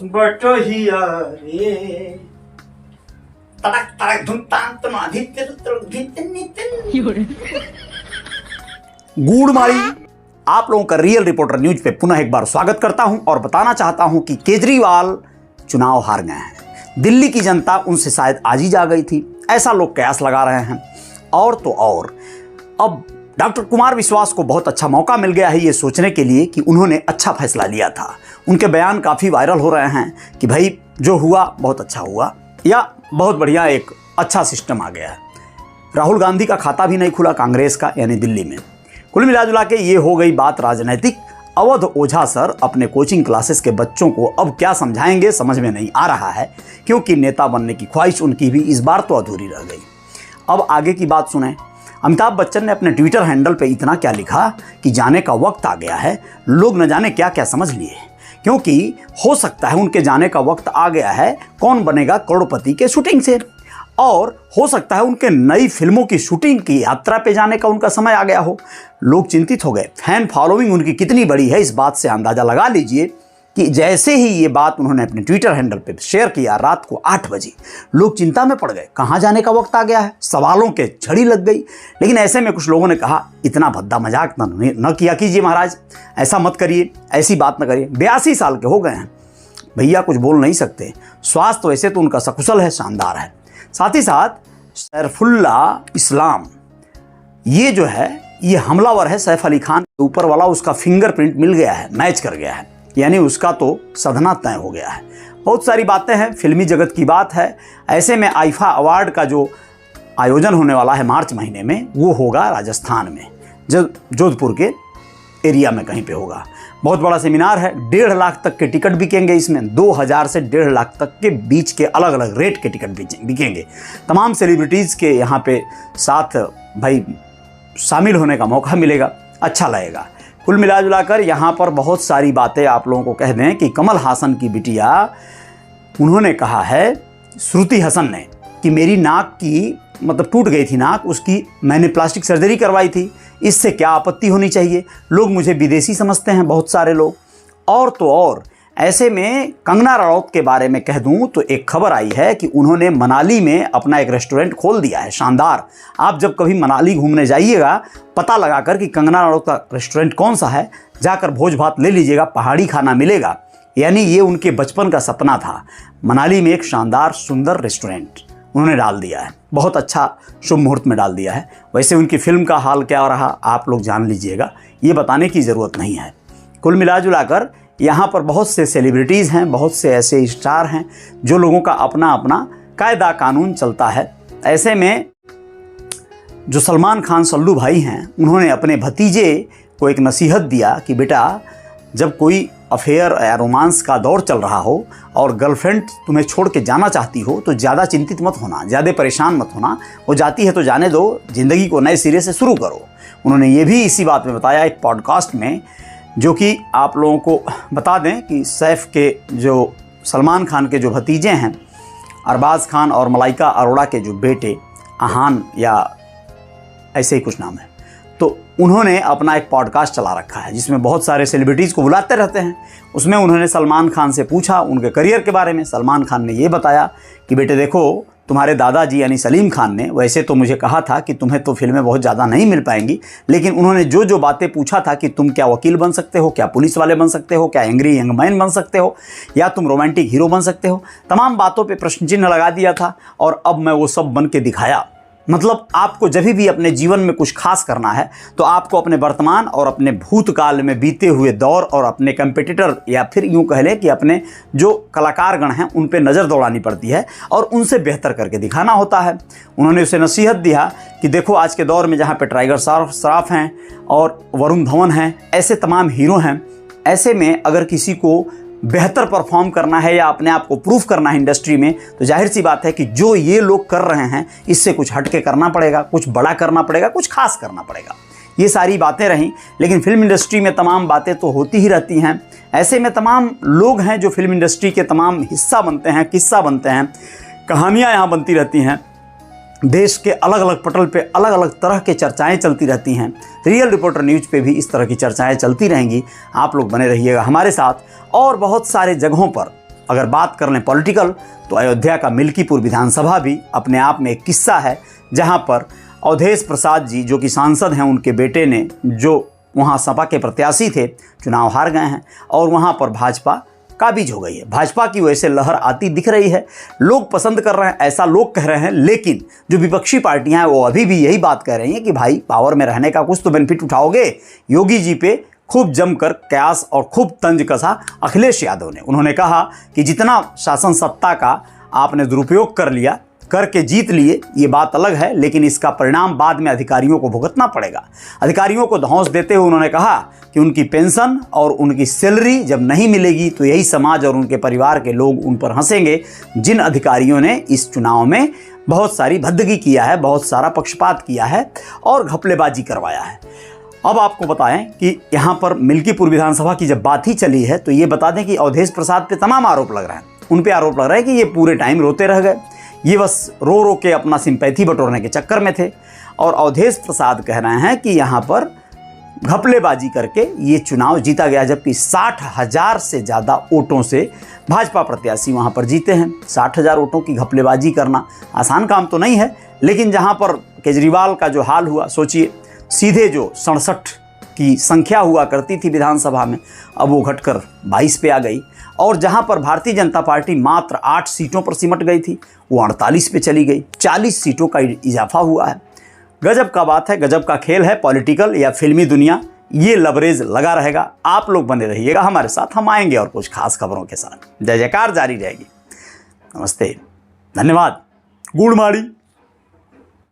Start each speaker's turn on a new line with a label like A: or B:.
A: बटोहिया रे तड़क तड़क धुम ताम तमाधि तिर तिर धिन नितिन।
B: गुड मॉर्निंग, आप लोगों का रियल रिपोर्टर न्यूज पे पुनः एक बार स्वागत करता हूं और बताना चाहता हूं कि केजरीवाल चुनाव हार गए हैं। दिल्ली की जनता उनसे शायद आज ही जा गई थी, ऐसा लोग कयास लगा रहे हैं। और तो और अब डॉक्टर कुमार विश्वास को बहुत अच्छा मौका मिल गया है ये सोचने के लिए कि उन्होंने अच्छा फैसला लिया था। उनके बयान काफ़ी वायरल हो रहे हैं कि भाई जो हुआ बहुत अच्छा हुआ या बहुत बढ़िया एक अच्छा सिस्टम आ गया है। राहुल गांधी का खाता भी नहीं खुला कांग्रेस का, यानी दिल्ली में। कुल मिला के ये हो गई बात राजनीतिक। अवध ओझा सर अपने कोचिंग क्लासेस के बच्चों को अब क्या समझाएंगे समझ में नहीं आ रहा है, क्योंकि नेता बनने की ख्वाहिश उनकी भी इस बार तो अधूरी रह गई। अब आगे की बात सुने। अमिताभ बच्चन ने अपने ट्विटर हैंडल पे इतना क्या लिखा कि जाने का वक्त आ गया है। लोग न जाने क्या क्या समझ लिए, क्योंकि हो सकता है उनके जाने का वक्त आ गया है कौन बनेगा करोड़पति के शूटिंग से, और हो सकता है उनके नई फिल्मों की शूटिंग की यात्रा पे जाने का उनका समय आ गया हो। लोग चिंतित हो गए। फैन फॉलोइंग उनकी कितनी बड़ी है इस बात से अंदाजा लगा लीजिए कि जैसे ही ये बात उन्होंने अपने ट्विटर हैंडल पे शेयर किया रात को 8 बजे, लोग चिंता में पड़ गए। कहाँ जाने का वक्त आ गया है, सवालों के झड़ी लग गई। लेकिन ऐसे में कुछ लोगों ने कहा इतना भद्दा मजाक न किया कीजिए महाराज, ऐसा मत करिए, ऐसी बात न करिए। 82 साल के हो गए हैं भैया, कुछ बोल नहीं सकते। स्वास्थ्य वैसे तो उनका सकुशल है, शानदार है। साथ ही साथ सैफुल्ला इस्लाम ये जो है ये हमलावर है सैफ अली खान के ऊपर वाला, उसका फिंगरप्रिंट मिल गया है, मैच कर गया है, यानी उसका तो सधना तय हो गया है। बहुत सारी बातें हैं, फिल्मी जगत की बात है। ऐसे में आईफा अवार्ड का जो आयोजन होने वाला है मार्च महीने में, वो होगा राजस्थान में, जोधपुर के एरिया में कहीं पे होगा। बहुत बड़ा सेमिनार है, 1.5 लाख तक के टिकट बिकेंगे इसमें। 2000 से 1.5 लाख तक के बीच के अलग अलग रेट के टिकट बिकेंगे। तमाम सेलिब्रिटीज़ के यहाँ पे साथ भाई शामिल होने का मौका मिलेगा, अच्छा लगेगा। कुल मिलाजुलाकर यहाँ पर बहुत सारी बातें आप लोगों को कह दें कि कमल हासन की बिटिया उन्होंने कहा है, श्रुति हसन ने, कि मेरी नाक की मतलब टूट गई थी नाक, उसकी मैंने प्लास्टिक सर्जरी करवाई थी, इससे क्या आपत्ति होनी चाहिए। लोग मुझे विदेशी समझते हैं बहुत सारे लोग। और तो और ऐसे में कंगना रनौत के बारे में कह दूं तो एक खबर आई है कि उन्होंने मनाली में अपना एक रेस्टोरेंट खोल दिया है, शानदार। आप जब कभी मनाली घूमने जाइएगा, पता लगाकर कि कंगना रनौत का रेस्टोरेंट कौन सा है, जाकर भोज भात ले लीजिएगा, पहाड़ी खाना मिलेगा। यानी ये उनके बचपन का सपना था। मनाली में एक शानदार सुंदर रेस्टोरेंट उन्होंने डाल दिया है, बहुत अच्छा शुभ मुहूर्त में डाल दिया है। वैसे उनकी फिल्म का हाल क्या रहा आप लोग जान लीजिएगा, ये बताने की ज़रूरत नहीं है। कुल मिलाजुलाकर यहाँ पर बहुत से सेलिब्रिटीज़ हैं, बहुत से ऐसे स्टार हैं जो लोगों का अपना अपना कायदा कानून चलता है। ऐसे में जो सलमान खान सल्लू भाई हैं, उन्होंने अपने भतीजे को एक नसीहत दिया कि बेटा, जब कोई अफेयर या रोमांस का दौर चल रहा हो और गर्लफ्रेंड तुम्हें छोड़ के जाना चाहती हो तो ज़्यादा चिंतित मत होना, ज़्यादा परेशान मत होना। वो जाती है तो जाने दो, ज़िंदगी को नए सिरे से शुरू करो। उन्होंने ये भी इसी बात में बताया एक पॉडकास्ट में, जो कि आप लोगों को बता दें कि सैफ के जो सलमान खान के जो भतीजे हैं, अरबाज खान और मलाइका अरोड़ा के जो बेटे अहान या ऐसे ही कुछ नाम है, तो उन्होंने अपना एक पॉडकास्ट चला रखा है जिसमें बहुत सारे सेलिब्रिटीज़ को बुलाते रहते हैं। उसमें उन्होंने सलमान खान से पूछा उनके करियर के बारे में। सलमान खान ने ये बताया कि बेटे देखो, तुम्हारे दादाजी यानी सलीम खान ने वैसे तो मुझे कहा था कि तुम्हें तो फिल्में बहुत ज़्यादा नहीं मिल पाएंगी, लेकिन उन्होंने जो जो बातें पूछा था कि तुम क्या वकील बन सकते हो, क्या पुलिस वाले बन सकते हो, क्या एंग्री यंग मैन बन सकते हो, या तुम रोमांटिक हीरो बन सकते हो, तमाम बातों पे प्रश्न चिन्ह लगा दिया था और अब मैं वो सब बन के दिखाया। मतलब आपको जब भी अपने जीवन में कुछ खास करना है तो आपको अपने वर्तमान और अपने भूतकाल में बीते हुए दौर और अपने कंपेटिटर या फिर यूँ कह लें कि अपने जो कलाकारगण हैं उन पे नज़र दौड़ानी पड़ती है और उनसे बेहतर करके दिखाना होता है। उन्होंने उसे नसीहत दिया कि देखो, आज के दौर में जहाँ पे टाइगर श्रॉफ हैं और वरुण धवन हैं, ऐसे तमाम हीरो हैं, ऐसे में अगर किसी को बेहतर परफॉर्म करना है या अपने आप को प्रूफ करना है इंडस्ट्री में, तो जाहिर सी बात है कि जो ये लोग कर रहे हैं इससे कुछ हटके करना पड़ेगा, कुछ बड़ा करना पड़ेगा, कुछ खास करना पड़ेगा। ये सारी बातें रहीं, लेकिन फिल्म इंडस्ट्री में तमाम बातें तो होती ही रहती हैं। ऐसे में तमाम लोग हैं जो फिल्म इंडस्ट्री के तमाम हिस्सा बनते हैं, किस्सा बनते हैं, कहानियाँ यहाँ बनती रहती हैं। देश के अलग अलग पटल पे अलग अलग तरह के चर्चाएं चलती रहती हैं। रियल रिपोर्टर न्यूज़ पे भी इस तरह की चर्चाएं चलती रहेंगी। आप लोग बने रहिएगा हमारे साथ। और बहुत सारे जगहों पर अगर बात कर लें पॉलिटिकल, तो अयोध्या का मिल्कीपुर विधानसभा भी अपने आप में एक किस्सा है, जहां पर अवधेश प्रसाद जी जो कि सांसद हैं, उनके बेटे ने, जो वहां सपा के प्रत्याशी थे, चुनाव हार गए हैं और वहां पर भाजपा काबिज हो गई है। भाजपा की वजह से लहर आती दिख रही है, लोग पसंद कर रहे हैं, ऐसा लोग कह रहे हैं। लेकिन जो विपक्षी पार्टियां हैं वो अभी भी यही बात कह रही हैं कि भाई पावर में रहने का कुछ तो बेनिफिट उठाओगे। योगी जी पे खूब जमकर कयास और खूब तंज कसा अखिलेश यादव ने। उन्होंने कहा कि जितना शासन सत्ता का आपने दुरुपयोग कर लिया, करके जीत लिए, ये बात अलग है, लेकिन इसका परिणाम बाद में अधिकारियों को भुगतना पड़ेगा। अधिकारियों को धौंस देते हुए उन्होंने कहा कि उनकी पेंशन और उनकी सैलरी जब नहीं मिलेगी तो यही समाज और उनके परिवार के लोग उन पर हंसेंगे, जिन अधिकारियों ने इस चुनाव में बहुत सारी भद्दगी किया है, बहुत सारा पक्षपात किया है और घपलेबाजी करवाया है। अब आपको बताएं कि यहाँ पर मिल्कीपुर विधानसभा की जब बात ही चली है, तो ये बता दें कि अवधेश प्रसाद पे तमाम आरोप लग रहे हैं। उन पे आरोप लग रहा है कि ये पूरे टाइम रोते रह गए, ये बस रो रो के अपना सिंपैथी बटोरने के चक्कर में थे। और अवधेश प्रसाद कह रहे हैं कि यहाँ पर घपलेबाजी करके ये चुनाव जीता गया, जबकि 60,000 से ज़्यादा वोटों से भाजपा प्रत्याशी वहाँ पर जीते हैं। 60,000 वोटों की घपलेबाजी करना आसान काम तो नहीं है, लेकिन जहाँ पर केजरीवाल का जो हाल हुआ, सोचिए, सीधे जो 67 की संख्या हुआ करती थी विधानसभा में, अब वो घटकर 22 पे आ गई। और जहां पर भारतीय जनता पार्टी मात्र 8 सीटों पर सिमट गई थी, वो 48 पे चली गई। 40 सीटों का इजाफा हुआ है। गजब का बात है, गजब का खेल है पॉलिटिकल या फिल्मी दुनिया। ये लवरेज लगा रहेगा। आप लोग बने रहिएगा हमारे साथ, हम आएंगे और कुछ खास खबरों के साथ। जय जयकार जारी रहेगी। नमस्ते, धन्यवाद, गुड मॉर्निंग।